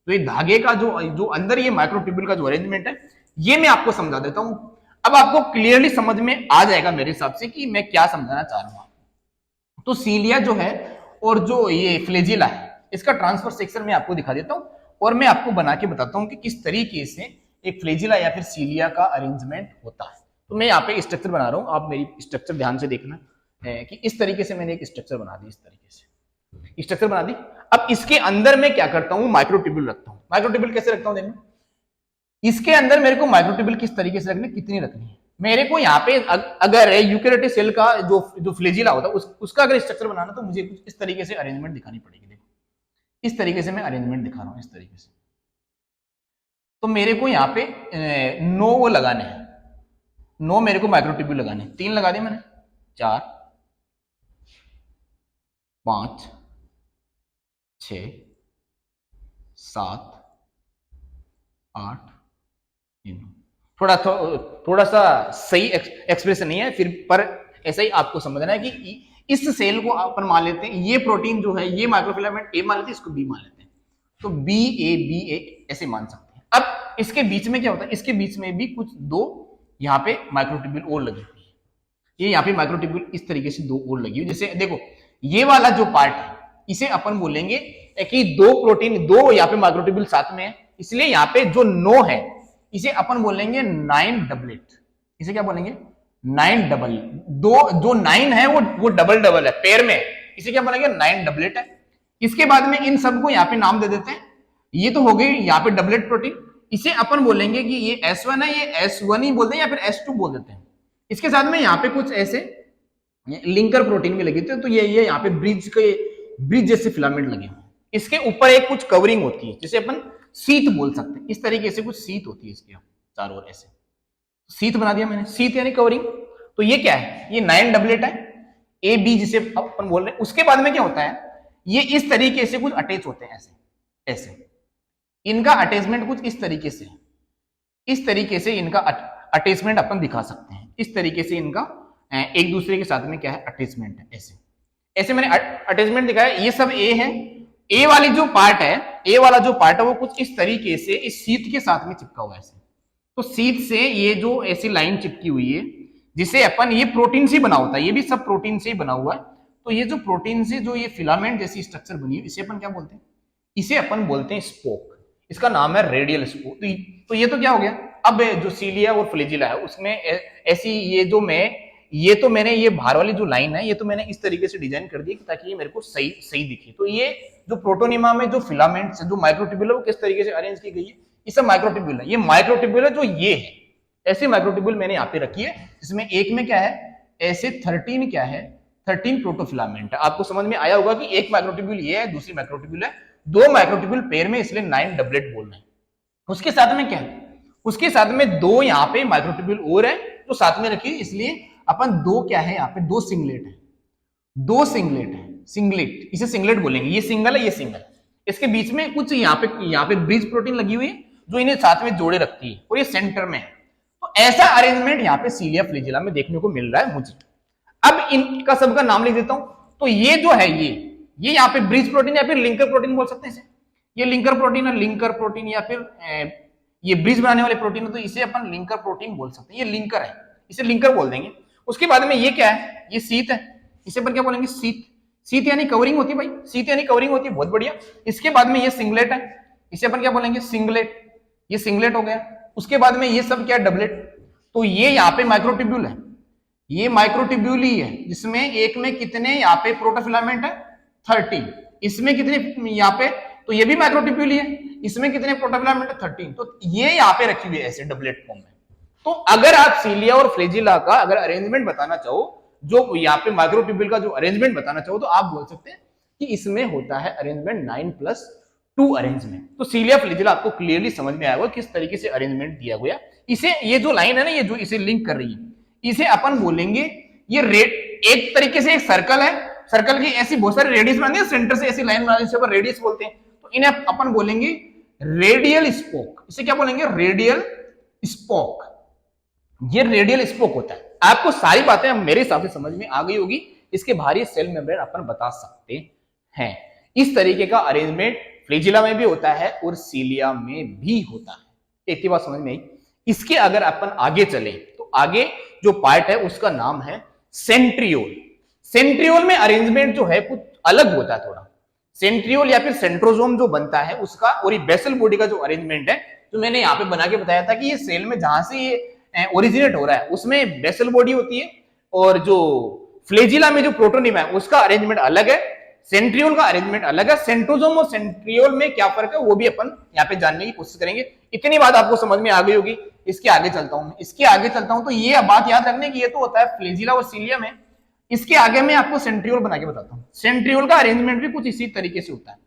तो ये धागे का जो अंदर ये माइक्रोट्यूब्यूल का जो अरेंजमेंट है, ये मैं आपको समझा देता हूं। अब आपको क्लियरली समझ में आ जाएगा मेरे हिसाब से कि मैं क्या समझाना चाह रहा हूं। तो सीलिया जो है और जो ये फ्लेजिला है, इसका ट्रांसफर सेक्शन मैं आपको दिखा देता हूं और मैं आपको बना के बताता हूं कि किस तरीके से एक फ्लेजिला या फिर सीलिया का अरेंजमेंट होता है। तो मैं यहाँ पे स्ट्रक्चर बना रहा हूं, आप मेरी स्ट्रक्चर ध्यान से देखना है कि इस तरीके से मैंने एक स्ट्रक्चर बना दी, इस तरीके से स्ट्रक्चर बना दी। अब इसके अंदर मैं क्या करता हूं, माइक्रोट्यूब्यूल रखता हूं। माइक्रोट्यूब्यूल कैसे रखता हूं, देखना, इसके अंदर मेरे को माइक्रोट्यूब्यूल किस तरीके से रखनी, कितनी रखनी है। मेरे को यहाँ पे अगर यूकेरियोटिक सेल का जो फ्लेजिला होता है उसका अगर स्ट्रक्चर बनाना तो मुझे कुछ इस तरीके से अरेंजमेंट दिखानी पड़ेगी। देखो इस तरीके से मैं अरेंजमेंट दिखा रहा हूं, इस तरीके से। तो मेरे को यहाँ पे 9 वो लगाने हैं, 9 मेरे को माइक्रोट्यूब्यूल लगाने, 3 लगा दिए मैंने, 4 5 6 7 8 9। थोड़ा सा सही एक्सप्रेशन नहीं है फिर, पर ऐसा ही आपको समझना है कि इस सेल को अपन मान लेते हैं, ये प्रोटीन जो है ये माइक्रोफिलामेंट ए मान लेते हैं, इसको बी मान लेते हैं, तो बी ए ऐसे मान सकते हैं। अब इसके बीच में क्या होता है, इसके बीच में भी कुछ दो यहाँ पे माइक्रोट्यूब्यूल और लगी हुई है, ये यहाँ पे माइक्रोट्यूब्यूल इस तरीके से दो और लगी हुई। जैसे देखो ये वाला जो पार्ट है इसे अपन बोलेंगे कि दो प्रोटीन, दो यहाँ पे माइक्रोट्यूब्यूल साथ में है, इसलिए यहाँ पे जो 9 है इसे अपन बोलेंगे 9 डबलेट। इसे क्या बोलेंगे, 9 डबल। दो जो 9 है वो डबल डबल है, पेयर में, इसे क्या बोलेंगे 9 डबलेट है। इसके बाद में इन सबको यहाँ पे नाम दे देते हैं, ये तो हो गई यहाँ पे डबलेट प्रोटीन, इसे अपन बोलेंगे कि ये S1 है, ये S1 ही बोलते हैं या फिर S2 बोल देते हैं। इसके साथ में यहाँ पे कुछ ऐसे लिंकर प्रोटीन भी लगे थे, तो ये यहाँ पे ब्रिज जैसे फिलामेंट लगे हुए, इसके ऊपर एक कुछ कवरिंग होती है जिसे अपन सीट बोल सकते हैं, इस तरीके से कुछ सीट होती है इसके चारों ओर, ऐसे सीट बना दिया मैंने, सीट यानी कवरिंग। तो ये क्या है, ये 9 डबलेट है, ए बी जिसे अपन बोल रहे हैं। उसके बाद में क्या होता है, ये इस तरीके से कुछ अटैच होते हैं, ऐसे ऐसे, इनका अटैचमेंट कुछ इस तरीके से, इस तरीके से इनका अटैचमेंट अपन दिखा सकते हैं, इस तरीके से इनका एक दूसरे के साथ में क्या है अटैचमेंट है, ऐसे ऐसे मैंने अटैचमेंट दिखाया। ये सब ए है, ए वाली जो पार्ट है, ए वाला जो पार्ट है वो कुछ इस तरीके से इस सीट के साथ में चिपका हुआ है ऐसे, तो सीट से ये जो ऐसी लाइन चिपकी हुई है जिसे अपन, ये प्रोटीन से बना होता है, ये भी सब प्रोटीन से ही बना हुआ है, तो ये जो प्रोटीन से जो ये फिलामेंट जैसी स्ट्रक्चर बनी है इसे अपन क्या बोलते हैं, इसे अपन बोलते हैं स्पोक, इसका नाम है रेडियल स्पोक। तो ये तो क्या हो गया, अब जो सीलिया और फ्लैजिला है उसमें ऐसी ये तो मैंने ये बाहर वाली जो लाइन है ये तो मैंने इस तरीके से डिजाइन कर दी ताकि ये मेरे को सही दिखे। तो ये जो प्रोटोनिमा में जो फिलामेंट्स है, जो माइक्रोट्यूब्यूल है, वो किस तरीके से अरेंज की गई है, ये सब माइक्रोट्यूब्यूल है। ये माइक्रोट्यूब्यूल है जो ये है, ऐसे माइक्रोट्यूब्यूल मैंने यहाँ पे रखी है, जिसमें एक में क्या है, ऐसे 13 क्या है, 13 प्रोटोफिलामेंट है। आपको समझ में आया होगा कि एक माइक्रोट्यूब्यूल ये है, दूसरी माइक्रोट्यूब्यूल है, दो माइक्रोट्यूब्यूल पेयर में, इसलिए 9 डबलेट बोल रहे हैं। उसके साथ में क्या है, उसके साथ में दो यहाँ पे माइक्रोट्यूब्यूल और है जो साथ में रखी है, इसलिए अपन दो क्या है, यहाँ पे दो सिंगलेट है, दो सिंगलेट है, सिंगलेट, इसे सिंगलेट बोलेंगे, ये सिंगल है, ये सिंगल। इसके बीच में कुछ यहाँ पे ब्रिज प्रोटीन लगी हुई है जो इन्हें साथ में जोड़े रखती है, और ये सेंटर में है। तो ऐसा अरेंजमेंट यहाँ पे सीलिया फ्लैजिला में देखने को मिल रहा है मुझे। अब इनका सबका नाम लिख देता हूं। तो ये जो है, ये यहाँ पे ब्रिज प्रोटीन या फिर लिंकर प्रोटीन बोल सकते हैं इसे, ये लिंकर प्रोटीन है, लिंकर प्रोटीन, या फिर ये ब्रिज बनाने वाले प्रोटीन है, तो इसे अपन लिंकर प्रोटीन बोल सकते हैं, ये लिंकर है, इसे लिंकर बोल देंगे। उसके बाद में ये क्या है, ये सीट है, इसे पर क्या बोलेंगे, सीट। सीट यानी कवरिंग होती है भाई, सीट यानी कवरिंग होती है, बहुत बढ़िया। इसके बाद में ये सिंगलेट है, इसे अपन क्या बोलेंगे, सिंगलेट, ये सिंगलेट हो गया। उसके बाद में ये सब क्या है, डबलेट। तो ये यहाँ पे माइक्रोट्यूब्यूल है, ये माइक्रोट्यूब्यूल ही है, जिसमें एक में कितने यहाँ पे प्रोटोफिलामेंट है, 30, इसमें कितने यहाँ पे, तो ये भी माइक्रोट्यूब्यूल ही है, इसमें कितने प्रोटोफिलामेंट है, 13। तो ये यहाँ पे रखी हुई है ऐसे डबलेट फॉर्म में। तो अगर आप सीलिया और फ्लैजिला का अगर अरेंजमेंट बताना चाहो, जो यहाँ पे माइक्रोट्यूब्यूल का जो अरेंजमेंट बताना चाहो, तो आप बोल सकते हैं कि इसमें होता है अरेंजमेंट 9+2 अरेंजमेंट। तो सीलिया फ्लैजिला आपको क्लियरली समझ में आएगा किस तरीके से अरेंजमेंट दिया गया। इसे, ये जो लाइन है ना, ये जो इसे लिंक कर रही है, इसे अपन बोलेंगे, ये एक तरीके से एक सर्कल है, सर्कल की ऐसी बहुत सारी रेडियस बनानी है, सेंटर से ऐसी लाइन बनानी है, रेडियस बोलते हैं। तो इन्हें अपन बोलेंगे रेडियल स्पोक। इसे क्या बोलेंगे, रेडियल स्पोक। ये रेडियल स्पोक होता है। आपको सारी बातें मेरे हिसाब से समझ में आ गई होगी। इसके बाहरी सेल मेम्ब्रेन अपन बता सकते हैं। इस तरीके का अरेंजमेंट फ्लैजिला में भी होता है और सीलिया में भी होता है। एक ही बात समझ में आई। इसके अगर अपन आगे चले तो आगे जो पार्ट है उसका नाम है सेंट्रियोल। सेंट्रियोल में अरेंजमेंट जो है कुछ अलग होता है थोड़ा। सेंट्रियोल या फिर सेंट्रोजोम जो बनता है उसका, और ये बेसल बॉडी का जो अरेंजमेंट है, जो मैंने यहाँ पे बना के बताया था कि ये सेल में जहां से ये ओरिजिनेट हो रहा है उसमें बेसल बॉडी होती है, और जो फ्लैजिला में जो प्रोटोनिमा है उसका अरेंजमेंट अलग है, सेंट्रियोल का अरेंजमेंट अलग है। सेंट्रोजोम और सेंट्रियोल में क्या फर्क है वो भी अपन यहाँ पे जानने की कोशिश करेंगे। इतनी बात आपको समझ में आ गई होगी। इसके आगे चलता हूं तो ये बात याद रखने की, ये तो होता है फ्लैजिला और सीलिया में। इसके आगे मैं आपको सेंट्रियोल बना के बताता हूं। सेंट्रियोल का अरेंजमेंट भी कुछ इसी तरीके से होता है।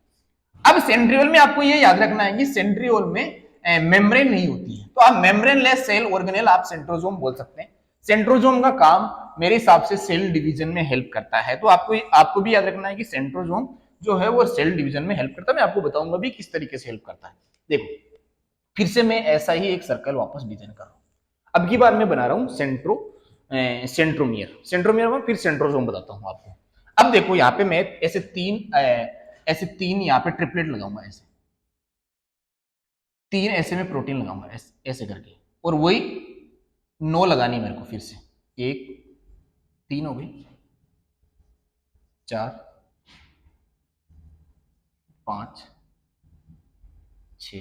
अब सेंट्रियोल में आपको ये याद रखना है कि सेंट्रियोल में मेम्ब्रेन नहीं होती है, तो आप मेम्ब्रेन लेस सेल ऑर्गेनेल आप सेंट्रोजोम बोल सकते हैं। सेंट्रोजोम का काम मेरे हिसाब से सेल डिवीजन में हेल्प करता है। तो आपको भी याद रखना है कि सेंट्रोजोम जो है वो सेल डिवीजन में हेल्प करता है। मैं आपको बताऊंगा भी किस तरीके से हेल्प करता है। देखो फिर से मैं ऐसा ही एक सर्कल वापस डिजाइन कर रहा हूं। अब की बार मैं बना रहा हूं सेंट्रोमियर में फिर सेंट्रोजोम बताता हूं आपको। अब देखो यहाँ पे मैं ऐसे तीन यहाँ पे ट्रिपलेट लगाऊंगा, ऐसे तीन ऐसे में प्रोटीन लगाऊंगा ऐसे करके, और वही 9 लगानी मेरे को। फिर से 1 3 हो गई, 4 5 6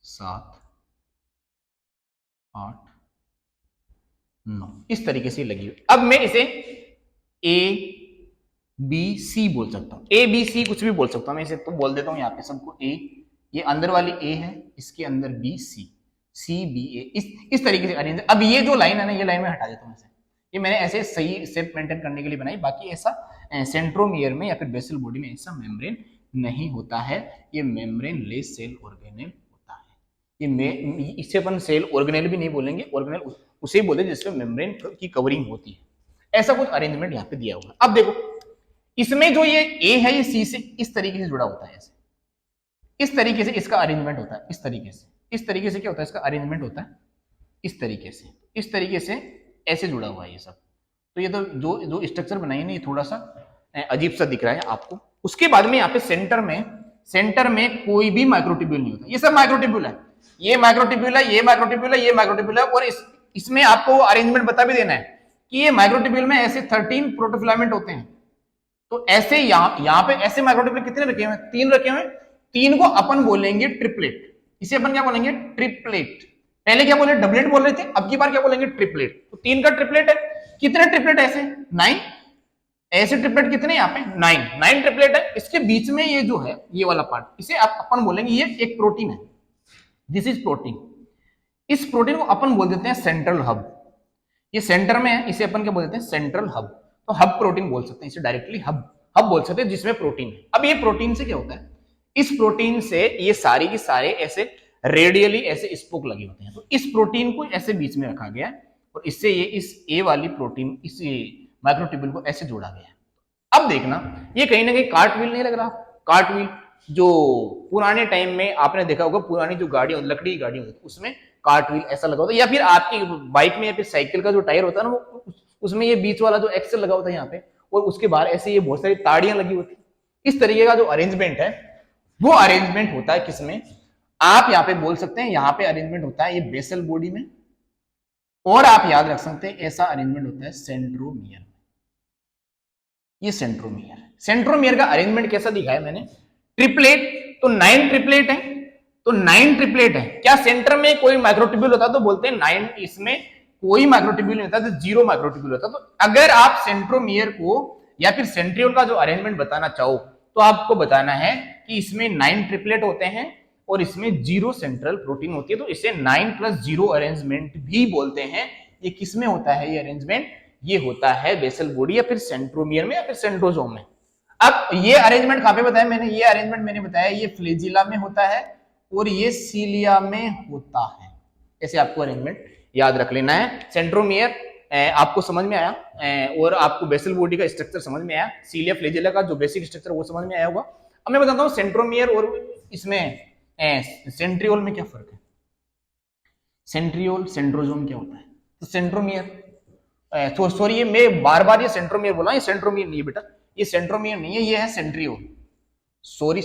7 8 9 इस तरीके से लगी हुई। अब मैं इसे ए बी सी बोल सकता हूं, ए बी सी कुछ भी बोल सकता हूं मैं इसे, तो बोल देता हूं यहाँ पे सबको ए, ये अंदर वाली ए है, इसके अंदर बी सी, सी बी ए, इस तरीके से अरेंज। अब ये जो लाइन है ना, ये लाइन में हटा देता हूं, ये मैंने ऐसे सही शेप मेंटेन करने के लिए बनाई। बाकी ऐसा सेंट्रोमियर में या फिर बेसल बॉडी में ऐसा मेम्ब्रेन नहीं होता है, ये मेम्ब्रेन लेस सेल ऑर्गेनेल होता है। ये इसे अपन सेल ऑर्गेनेल भी नहीं बोलेंगे, ऑर्गेनेल उसे ही बोले जिसमें मेम्ब्रेन की कवरिंग होती है। ऐसा कुछ अरेंजमेंट यहाँ पे दिया हुआ है। अब देखो इसमें जो ये ए है ये सी से इस तरीके से जुड़ा होता है, ऐसे इस तरीके से इसका अरेंजमेंट होता है, इस तरीके से क्या होता है इसका अरेंजमेंट होता है, इस तरीके से ऐसे जुड़ा हुआ है ये सब। तो ये तो जो स्ट्रक्चर बनाई है ना, ये थोड़ा सा अजीब सा दिख रहा है आपको। उसके बाद में यहाँ पे सेंटर में कोई भी माइक्रोट्यूब्यूल नहीं होता, ये सब माइक्रोट्यूब्यूल है, ये माइक्रोट्यूब्यूल है, ये माइक्रोट्यूब्यूल है, ये माइक्रोट्यूब्यूल है। और इसमें आपको अरेंजमेंट बता भी देना है कि ये माइक्रोट्यूब्यूल में ऐसे 13 प्रोटोफिलामेंट होते हैं। तो ऐसे यहाँ पे ऐसे माइक्रोट्यूब्यूल कितने रखे हुए हैं? 3 रखे हुए हैं। 3 को अपन बोलेंगे ट्रिपलेट। इसे अपन क्या बोलेंगे? ट्रिपलेट। पहले क्या बोले? डबलेट बोल रहे थे, अब की बार क्या बोलेंगे? ट्रिपलेट। तो 3 का ट्रिपलेट है। कितने ट्रिपलेट ऐसे? 9। ऐसे ट्रिपलेट कितने यहाँ पे? 9 ट्रिपलेट है। इसके बीच में ये जो है ये वाला पार्ट, इसे अपन बोलेंगे ये एक प्रोटीन है, दिस इज प्रोटीन। इस प्रोटीन को अपन बोल देते हैं सेंट्रल हब। ये सेंटर में है, इसे अपन क्या बोल देते हैं? Central hub. तो हब प्रोटीन बोल सकते हैं इसे, डायरेक्टली हब बोल सकते हैं, जिसमें प्रोटीन है। अब ये प्रोटीन से क्या होता है? इस प्रोटीन से ये सारी की सारे ऐसे रेडियली ऐसे स्पोक लगे होते हैं। तो इस प्रोटीन को ऐसे बीच में रखा गया है और इससे ये इस ए वाली प्रोटीन इस माइक्रोट्यूब्यूल को ऐसे जोड़ा गया है। अब देखना ये कहीं ना कहीं कार्टव्हील नहीं लग रहा? कार्टव्हील जो पुराने टाइम में आपने देखा होगा, पुरानी जो गाड़ी लकड़ी की गाड़ी होती उसमें कार्टव्हील ऐसा लगा होता है, या फिर आपकी बाइक में या फिर साइकिल का जो टायर होता है ना, वो उसमें ये बीच वाला जो एक्सल लगा होता है यहाँ पे, और उसके बाहर ऐसे ये बहुत सारी ताड़ियां लगी होती है। इस तरीके का जो अरेंजमेंट है वो अरेंजमेंट होता है किसमें? आप यहाँ पे बोल सकते हैं यहाँ पे अरेंजमेंट होता है ये बेसल बॉडी में, और आप याद रख सकते हैं ऐसा अरेंजमेंट होता है सेंट्रोमियर में। ये सेंट्रोमियर का अरेंजमेंट कैसा दिखाया मैंने? ट्रिपलेट। तो 9 ट्रिपलेट है, तो 9 ट्रिपलेट है। क्या सेंटर में कोई माइक्रोट्यूब्यूल होता तो बोलते हैं 9, इसमें कोई माइक्रोट्यूब्यूल नहीं होता तो 0 माइक्रोट्यूब्यूल होता। तो अगर आप सेंट्रोमियर को या फिर सेंट्रियोल का जो अरेंजमेंट बताना चाहो तो आपको बताना है कि इसमें 9 ट्रिपलेट होते हैं और इसमें 0 सेंट्रल प्रोटीन होती है। तो इसे 9 + 0 अरेंजमेंट भी बोलते हैं। ये किसमें होता है ये अरेंजमेंट? ये होता है बेसल बॉडी या फिर सेंट्रोमियर में या फिर सेंट्रोजोम में। अब ये अरेंजमेंट कहां पे बताया मैंने? ये अरेंजमेंट मैंने बताया ये फ्लैजिला में होता है और ये सीलिया में होता है। ऐसे आपको अरेंजमेंट याद रख लेना है। सेंट्रोमियर आपको समझ में आया, और आपको बेसल बॉडी का स्ट्रक्चर समझ में आया, सीलिया फ्लैजिला का जो बेसिक स्ट्रक्चर वो समझ में आया होगा। अब मैं बताता हूँ सेंट्रोमियर और इसमें सेंट्रियोल में क्या फर्क है। सेंट्रियोल सेंट्रोजोम क्या होता है? तो सेंट्रोमियर सॉरी ये मैं बार बार ये सेंट्रोमियर बोला, ये सेंट्रोमियर नहीं है बेटा, ये सेंट्रोमियर नहीं है, ये है सेंट्रियोल। सॉरी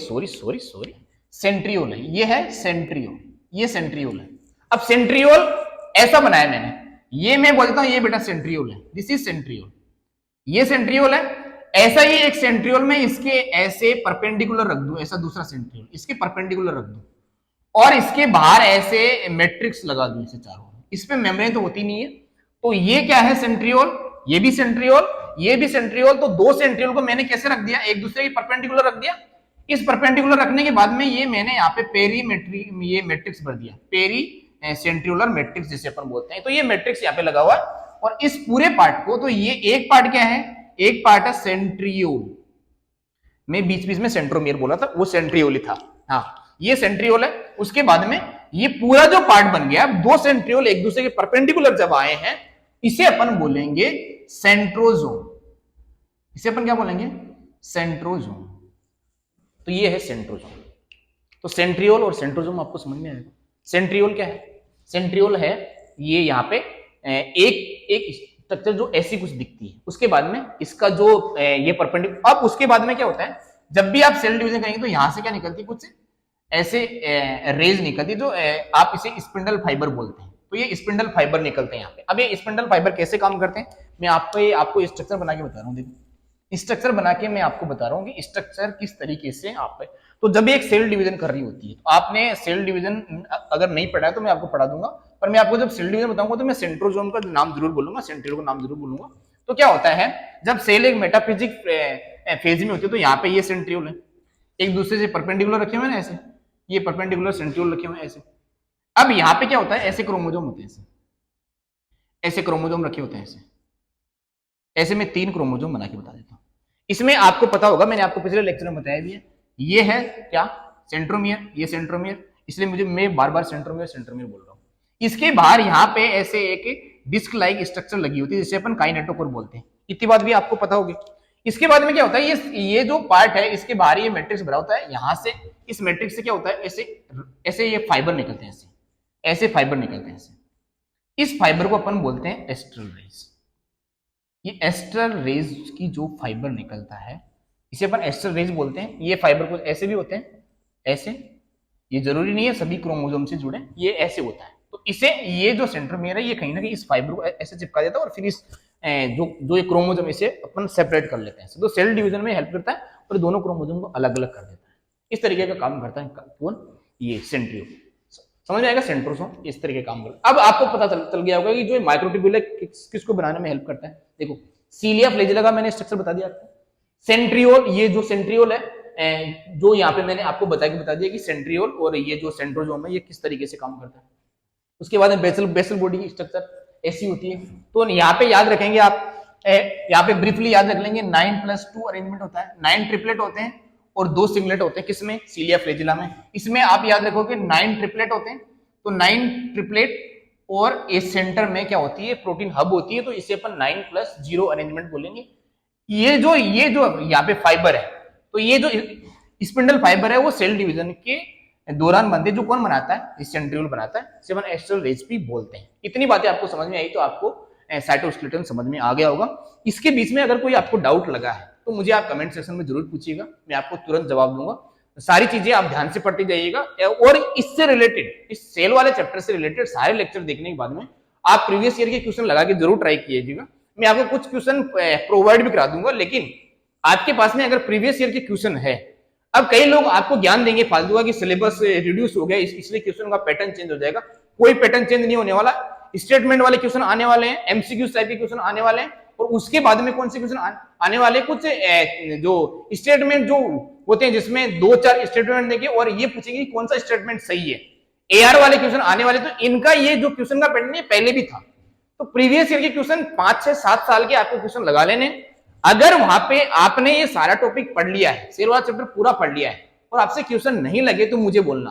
सेंट्रियोल है, ये है सेंट्रियोल, ये सेंट्रियोल है। अब सेंट्रियोल ऐसा बनाया मैंने, ये मैं बोलता हूं ये बेटा सेंट्रियोल है, दिस इज सेंट्रियोल, ये सेंट्रियोल है। ऐसा ही एक सेंट्रियोल में इसके ऐसे परपेंडिकुलर रख दूं, ऐसा दूसरा सेंट्रियोल इसके परपेंडिकुलर रख दूं और इसके बाहर ऐसे मैट्रिक्स लगा दूं इसे चारों, इसमें मेम्ब्रेन तो होती नहीं है। तो ये क्या है? सेंट्रियोल, ये भी सेंट्रियोल, ये भी सेंट्रियोल। तो 2 सेंट्रियोल को मैंने कैसे रख दिया? एक दूसरे के परपेंडिकुलर रख दिया। इस परपेंडिकुलर रखने के बाद में ये मैंने यहाँ पे पेरीमेट्री ये मैट्रिक्स भर दिया, पेरी सेंट्रियोलर मैट्रिक्स जिसे अपन बोलते हैं। तो ये मैट्रिक्स यहाँ पे लगा हुआ है और इस पूरे पार्ट को, तो ये एक पार्ट क्या है? एक पार्ट है सेंट्रियोल। मैं बीच बीच में सेंट्रोमियर बोला था, वो सेंट्रियोल ही था। हाँ ये सेंट्रियोल है। उसके बाद में ये पूरा जो पार्ट बन गया, दो सेंट्रियोल एक दूसरे के परपेंडिकुलर जब आए हैं, इसे अपन बोलेंगे सेंट्रोजोम। इसे अपन क्या बोलेंगे? सेंट्रोजोम। तो ये है सेंट्रोजोम। तो सेंट्रियोल और सेंट्रोजोम आपको समझ में आएगा। सेंट्रियोल क्या है? सेंट्रियोल है ये यहाँ पे एक स्ट्रक्चर जो ऐसी कुछ दिखती है, उसके बाद में इसका जो ये परपेंडिकुलर, अब उसके बाद में क्या होता है, जब भी आप सेल डिवीजन करेंगे तो यहां से क्या निकलती है, कुछ ऐसे रेज निकलती है जो आप इसे स्पिंडल फाइबर बोलते हैं। तो ये स्पिंडल फाइबर निकलते हैं यहाँ पे। अब ये स्पिंडल फाइबर कैसे काम करते हैं, मैं आपको स्ट्रक्चर बना के बता रहा हूँ। देखो स्ट्रक्चर बना के मैं आपको बता रहा हूँ कि स्ट्रक्चर किस तरीके से आप, तो जब भी एक सेल डिवीजन कर रही होती है, तो आपने सेल डिवीजन अगर नहीं पढ़ा है तो मैं आपको पढ़ा दूंगा, पर मैं आपको जब सेल डिवीजन बताऊंगा तो मैं सेंट्रोजोम का नाम जरूर बोलूंगा, सेंट्रियोल का नाम जरूर बोलूंगा। तो क्या होता है, जब सेल एक मेटाफिजिक फेज में होती है, तो यहाँ पे ये सेंट्रियोल है, एक दूसरे से परपेंडिकुलर रखे हुए ना ऐसे, ये परपेंडिकुलर सेंट्रियोल रखे हुए ऐसे। अब यहाँ पे क्या होता है, ऐसे क्रोमोजोम होते हैं, ऐसे क्रोमोजोम रखे होते हैं ऐसे मैं 3 क्रोमोजोम बना के बता देता हूँ। इसमें आपको पता होगा, मैंने आपको पिछले लेक्चर में बताया भी है, ये है क्या, सेंट्रोमियर, ये सेंट्रोमियर, इसलिए मैं बार बार सेंट्रोमियर बोल रहा हूँ। इसके बाहर यहाँ पे ऐसे एक डिस्क लाइक स्ट्रक्चर लगी होती है जिसे अपन काइनेटोकोर बोलते हैं। इतनी बात भी आपको पता होगी। इसके बाद में क्या होता है, ये जो पार्ट है इसके बाहर ये मैट्रिक्स भरा होता है, यहां से इस मैट्रिक्स से क्या होता है, ऐसे ये फाइबर निकलते हैं, ऐसे फाइबर निकलते हैं। इस फाइबर को अपन बोलते हैं एस्ट्रल रेज। ये एस्ट्रल रेज की जो फाइबर निकलता है इसे अपन एस्ट्रल रेज बोलते हैं। ये फाइबर कुछ ऐसे भी होते हैं, ऐसे, ये जरूरी नहीं है सभी क्रोमोसोम से जुड़े, ये ऐसे होता है। तो इसे ये जो सेंट्रोमियर है ये कहीं ना कहीं इस फाइबर को ऐसे चिपका देता है और फिर इस जो ये क्रोमोसोम इसे अपन सेपरेट कर लेते हैं। तो सेल डिवीजन में हेल्प करता है और दोनों क्रोमोसोम को अलग अलग कर देता है। इस तरीके का काम करता है कौन, ये सेंट्रियोल। समझ में आएगा, सेंट्रोसोम इस तरीके का काम करता है। अब आपको पता चल गया होगा कि जो माइक्रोट्यूब्यूल किसको बनाने में हेल्प करता है। देखो सीलिया फ्लैजेला का मैंने स्ट्रक्चर बता दिया आपको। सेंट्रियोल, ये जो सेंट्रियोल है जो यहाँ पे मैंने आपको बता दिया कि सेंट्रियोल और ये जो सेंट्रोजोम है ये किस तरीके से काम करता है। उसके बाद बेसल बॉडी की स्ट्रक्चर ऐसी होती है। तो यहाँ पे याद रखेंगे आप, यहाँ पे ब्रीफली याद रख लेंगे, 9+2 अरेंजमेंट होता है, 9 ट्रिपलेट होते हैं और 2 सिंगलेट होते हैं। किसमें, सीलिया फ्लैजेला में। इसमें आप याद रखोगे 9 ट्रिपलेट होते हैं, तो 9 ट्रिपलेट और इस सेंटर में क्या होती है, प्रोटीन हब होती है, तो इसे अपन 9+0 अरेंजमेंट बोलेंगे। ये जो यहाँ पे फाइबर है, तो ये जो स्पिंडल फाइबर है वो सेल डिवीजन के दौरान बनते हैं। जो कौन बनाता है, सेंट्रियोल बनाता है, इसे अपन एस्ट्रल रेज भी बोलते हैं। इतनी बातें आपको समझ में आई तो आपको साइटोस्केलेटन समझ में आ गया होगा। इसके बीच में अगर कोई आपको डाउट लगा है तो मुझे आप कमेंट सेक्शन में जरूर पूछिएगा, मैं आपको तुरंत जवाब दूंगा। सारी चीजें आप ध्यान से पढ़ते जाइएगा और इससे रिलेटेड, इस सेल वाले चैप्टर से रिलेटेड सारे लेक्चर देखने के बाद में आप प्रीवियस ईयर के क्वेश्चन लगा के जरूर ट्राई कीजिएगा। मैं आपको कुछ क्वेश्चन प्रोवाइड भी करा दूंगा, लेकिन आपके पास में अगर प्रीवियस ईयर के क्वेश्चन है, अब कई लोग आपको ज्ञान देंगे फालतू का कि सिलेबस रिड्यूस हो गया इसलिए क्वेश्चन का पैटर्न चेंज हो जाएगा। कोई पैटर्न चेंज नहीं होने वाला। स्टेटमेंट वाले क्वेश्चन आने वाले हैं, एमसीक्यू टाइप के क्वेश्चन आने वाले हैं, और उसके बाद में कौन से क्वेश्चन आने वाले, कुछ जो स्टेटमेंट जो होते हैं जिसमें 2-4 स्टेटमेंट देंगे और ये पूछेंगे कि कौन सा स्टेटमेंट सही है, एआर वाले क्वेश्चन आने वाले। तो इनका ये जो क्वेश्चन का पैटर्न है पहले भी था। तो प्रीवियस ईयर के क्वेश्चन 5-6-7 साल के आपको क्वेश्चन लगा लेने। अगर वहां पे आपने ये सारा टॉपिक पढ़ लिया है, सेल वाला चैप्टर पूरा पढ़ लिया है और आपसे क्वेश्चन नहीं लगे तो मुझे बोलना।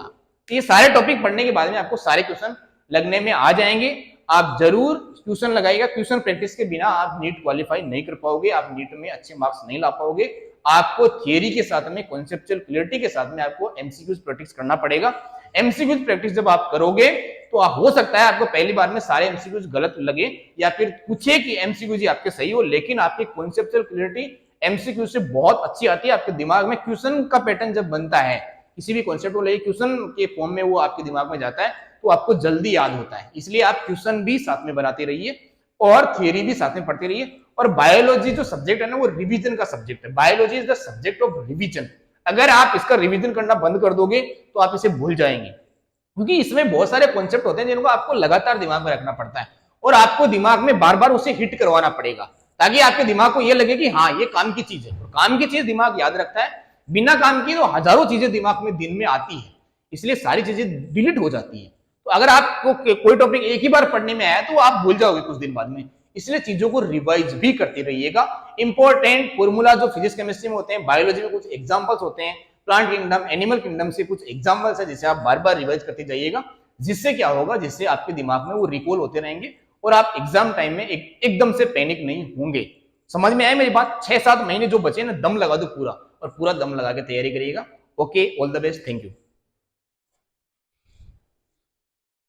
तो ये सारे टॉपिक पढ़ने के बाद में आपको सारे क्वेश्चन लगने में आ जाएंगे। आप जरूर क्वेश्चन लगाइएगा। क्वेश्चन प्रैक्टिस के बिना आप नीट क्वालिफाई नहीं कर पाओगे, आप नीट में अच्छे मार्क्स नहीं ला पाओगे। आपको थियरी के साथ में, कॉन्सेप्चुअल क्लियरिटी के साथ में आपको एमसीक्यूज प्रैक्टिस करना पड़ेगा। एमसीक्यूज प्रैक्टिस जब आप करोगे तो हो सकता है आपको पहली बार में सारे एमसीक्यूज गलत लगे या फिर पूछे कि एमसीक्यूज आपके सही हो, लेकिन आपकी कॉन्सेप्चुअल क्लियरिटी एमसीक्यू से बहुत अच्छी आती है। आपके दिमाग में क्वेश्चन का पैटर्न जब बनता है, किसी भी कॉन्सेप्ट को लेकर क्वेश्चन के फॉर्म में वो आपके दिमाग में जाता है तो आपको जल्दी याद होता है। इसलिए आप क्वेश्चन भी साथ में बनाते रहिए और थियरी भी साथ में पढ़ते रहिए। और बायोलॉजी जो सब्जेक्ट है ना, वो रिवीजन का सब्जेक्ट है। Biology is the subject of revision. अगर आप इसका रिवीजन करना बंद कर दोगे तो आप इसे भूल जाएंगे, क्योंकि इसमें बहुत सारे कॉन्सेप्ट होते हैं जिनको आपको लगातार दिमाग में रखना पड़ता है और आपको दिमाग में बार बार उसे हिट करवाना पड़ेगा, ताकि आपके दिमाग को यह लगे कि हाँ ये काम की चीज है। और काम की चीज दिमाग याद रखता है, बिना काम की तो हजारों चीजें दिमाग में दिन में आती है, इसलिए सारी चीजें डिलीट हो जाती है। तो अगर आपको कोई टॉपिक एक ही बार पढ़ने में आया तो आप भूल जाओगे कुछ दिन बाद में, इसलिए चीजों को रिवाइज भी करते रहिएगा। इंपॉर्टेंट फॉर्मूला जो फिजिक्स केमिस्ट्री में होते हैं, बायोलॉजी में कुछ एग्जांपल्स होते हैं, प्लांट किंगडम, एनिमल किंगडम से कुछ एग्जांपल्स है जिसे आप बार बार रिवाइज करते जाइएगा, जिससे क्या होगा, जिससे आपके दिमाग में वो रिकॉल होते रहेंगे और आप एग्जाम टाइम में एकदम से पैनिक नहीं होंगे। समझ में आए मेरी बात? 6-7 महीने जो बचे ना, दम लगा दो पूरा, और पूरा दम लगा के तैयारी करिएगा। Okay, all the best, thank you.